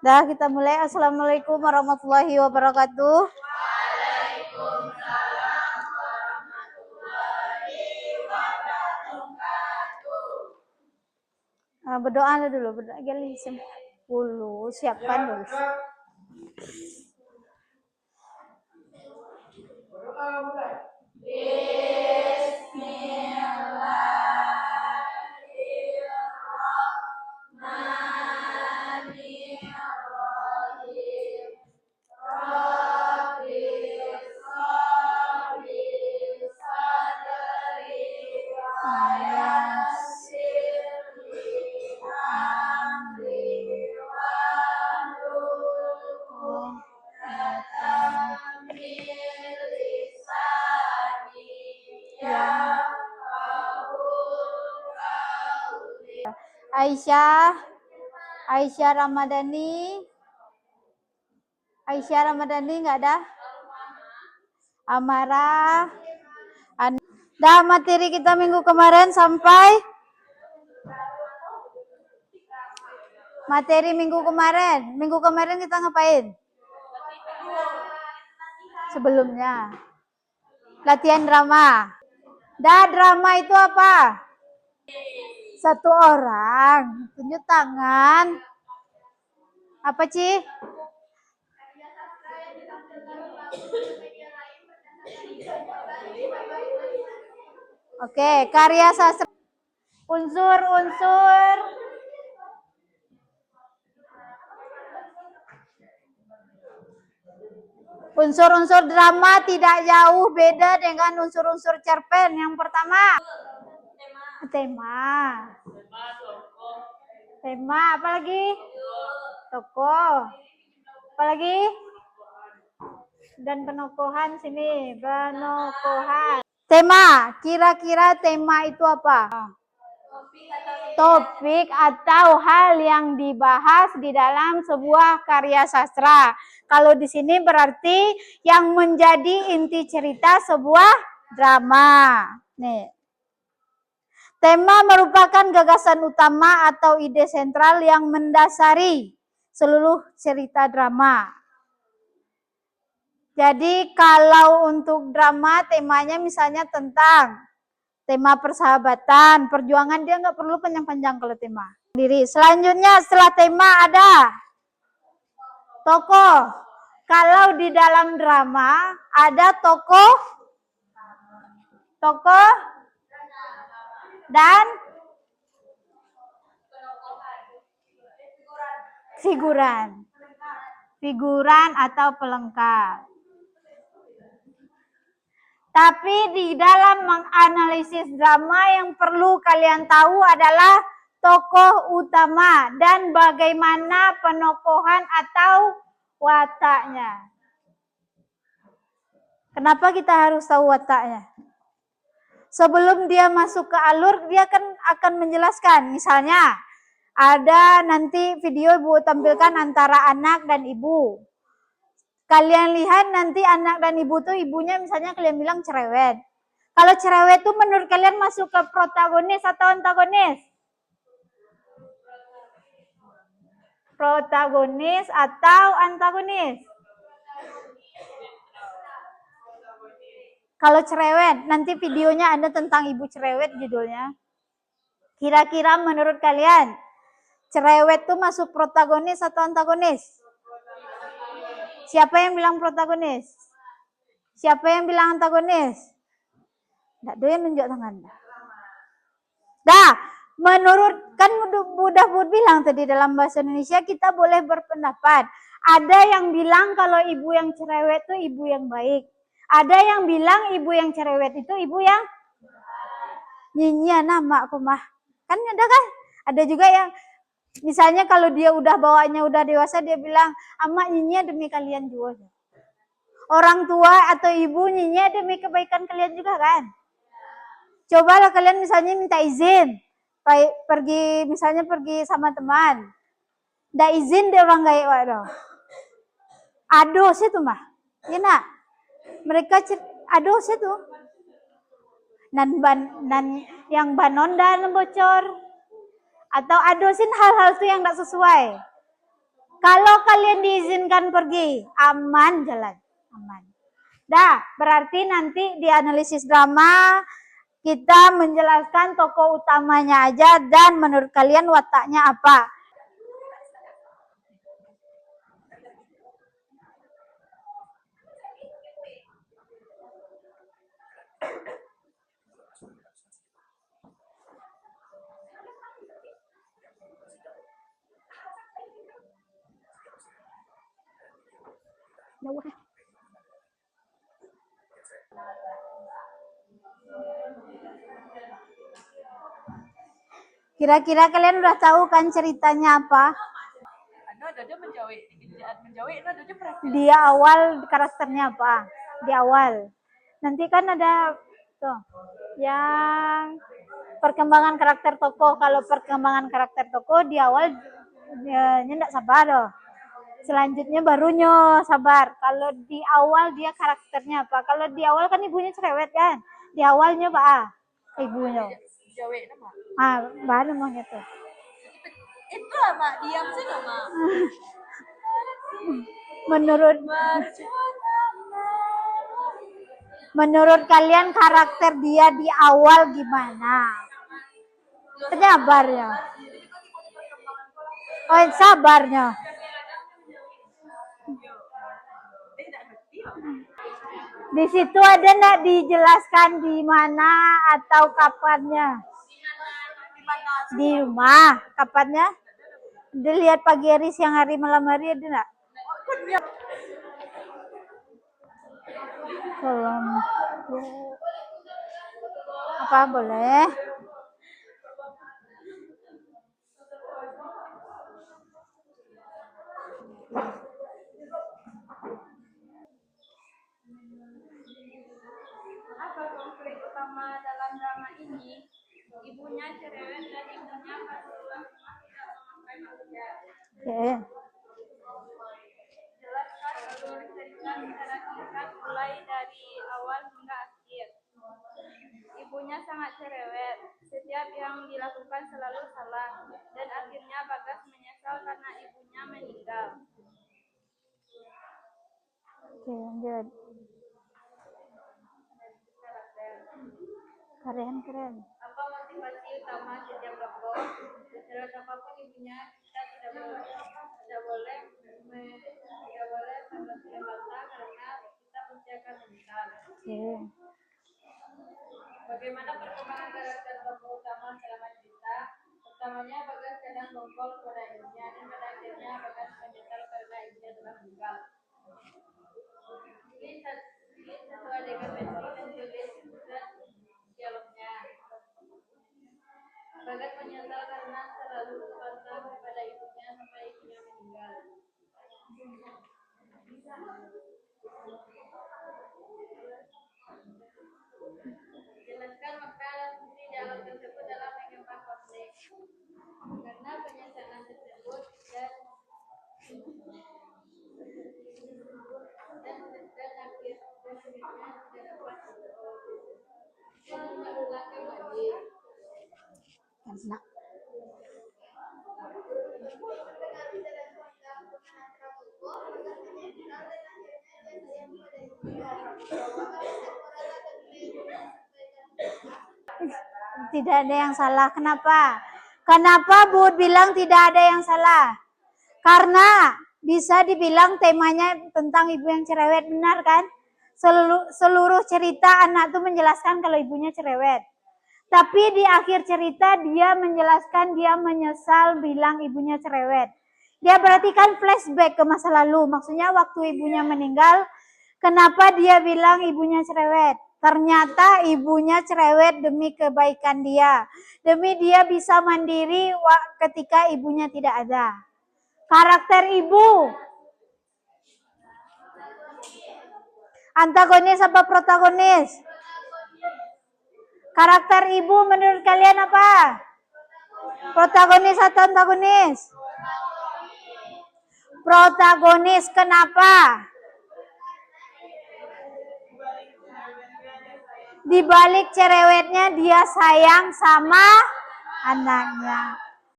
Dah, kita mulai. Assalamualaikum warahmatullahi wabarakatuh. Berdoa dulu, berdoa gali dulu, siapkan dulu. Aisyah Ramadhani nggak ada. Amara. Dah, materi kita minggu kemarin sampai minggu kemarin kita ngapain? Sebelumnya latihan drama. Dah, drama itu apa? Satu orang tunjuk tangan. Apa Ci? Oke, karya sastra. Unsur-unsur drama tidak jauh beda dengan unsur-unsur cerpen. Yang pertama, tema, apa lagi? Tokoh. Apa lagi? Dan penokohan sini, penokohan. Tema, kira-kira tema itu apa? Topik atau hal yang dibahas di dalam sebuah karya sastra. Kalau di sini berarti yang menjadi inti cerita sebuah drama. Nih. Tema merupakan gagasan utama atau ide sentral yang mendasari seluruh cerita drama. Jadi kalau untuk drama temanya misalnya tentang tema persahabatan, perjuangan, dia nggak perlu panjang-panjang kalau tema. Selanjutnya setelah tema ada tokoh. Kalau di dalam drama ada tokoh dan figuran atau pelengkap. Tapi di dalam menganalisis drama yang perlu kalian tahu adalah tokoh utama dan bagaimana penokohan atau wataknya. Kenapa kita harus tahu wataknya? Sebelum dia masuk ke alur, dia akan menjelaskan. Misalnya, ada nanti video Ibu tampilkan antara anak dan ibu. Kalian lihat nanti anak dan ibu tuh ibunya misalnya kalian bilang cerewet. Kalau cerewet tuh menurut kalian masuk ke protagonis atau antagonis? Protagonis atau antagonis? Kalau cerewet, nanti videonya ada tentang ibu cerewet judulnya. Kira-kira menurut kalian, cerewet tuh masuk protagonis atau antagonis? Siapa yang bilang protagonis? Siapa yang bilang antagonis? Nggak doyan nunjuk tangan. Dah, menurut kan Buddha bilang tadi dalam bahasa Indonesia kita boleh berpendapat. Ada yang bilang kalau ibu yang cerewet itu ibu yang baik. Ada yang bilang ibu yang cerewet itu ibu yang nyinyir nama aku mah. Kan ada kan? Ada juga yang misalnya kalau dia udah bawaannya udah dewasa dia bilang, "Ama nyinyir demi kalian juga." Orang tua atau ibu nyinyir demi kebaikan kalian juga kan? Cobalah kalian misalnya minta izin, pergi sama teman. Nggak izin dia orang gaya waduh. Aduh situ mah. Ya nak. Mereka aduh situ. Nan yang banon dan bocor. Atau adusin hal-hal itu yang tidak sesuai. Kalau kalian diizinkan pergi, aman jalan, aman. Dah, berarti nanti di analisis drama kita menjelaskan tokoh utamanya aja dan menurut kalian wataknya apa. Kira-kira kalian udah tahu kan ceritanya apa? Di awal karakternya apa? Di awal. Nanti kan ada tuh yang perkembangan karakter tokoh. Kalau perkembangan karakter tokoh di awal ndak sabar loh. Selanjutnya barunya sabar. Kalau di awal dia karakternya apa? Kalau di awal kan ibunya cerewet kan. Di awalnya Pak ibunya. Baru mau gitu. Itu Mak, diam saja Mak. Menurut kalian karakter dia di awal gimana? Sabarnya. Oh, sabarnya. Di situ ada nggak dijelaskan di mana atau kapannya? Di rumah. Kapannya? Dilihat pagi hari, siang hari, malam hari ada nggak? Apa boleh? Apa konflik utama dalam drama ini? Ibunya cerewet dan ibunya pasukan tidak memakai masker. Jelaskan alur cerita secara singkat mulai dari awal hingga akhir. Ibunya sangat cerewet. Setiap yang dilakukan selalu salah. Dan akhirnya Bagas menyesal karena ibunya meninggal. Oke, lanjut. Keren. Apa motivasi utama setiap tokoh? Secara apapun ibunya kita tidak boleh sampai mata karena kita pasti akan menyesal. Bagaimana perkembangan karakter tokoh utama selama cerita? Pertamanya Bagas kadang dongkol kepada ibunya dan pada akhirnya Bagas menyesal karena ibunya telah meninggal. Ini satu adegan penting dan tulis dialognya. Bagas menyesal karena terlalu terpaksa kepada ibunya sampai ibunya meninggal. Jelaskan makna dan fungsi dialog tersebut dalam mengembang konflik. Karena penyesalan tersebut dan akhirnya tidak dapat mengulang kembali. Tidak ada yang salah. Kenapa? Kenapa Bu bilang tidak ada yang salah? Karena bisa dibilang temanya tentang ibu yang cerewet, benar kan? Seluruh cerita anak tuh menjelaskan kalau ibunya cerewet. Tapi di akhir cerita dia menjelaskan dia menyesal bilang ibunya cerewet. Dia berarti kan flashback ke masa lalu. Maksudnya waktu ibunya meninggal, kenapa dia bilang ibunya cerewet? Ternyata ibunya cerewet demi kebaikan dia. Demi dia bisa mandiri ketika ibunya tidak ada. Karakter ibu. Antagonis apa protagonis? Karakter ibu menurut kalian apa? Protagonis atau antagonis? Protagonis. Kenapa? Di balik cerewetnya dia sayang sama anaknya.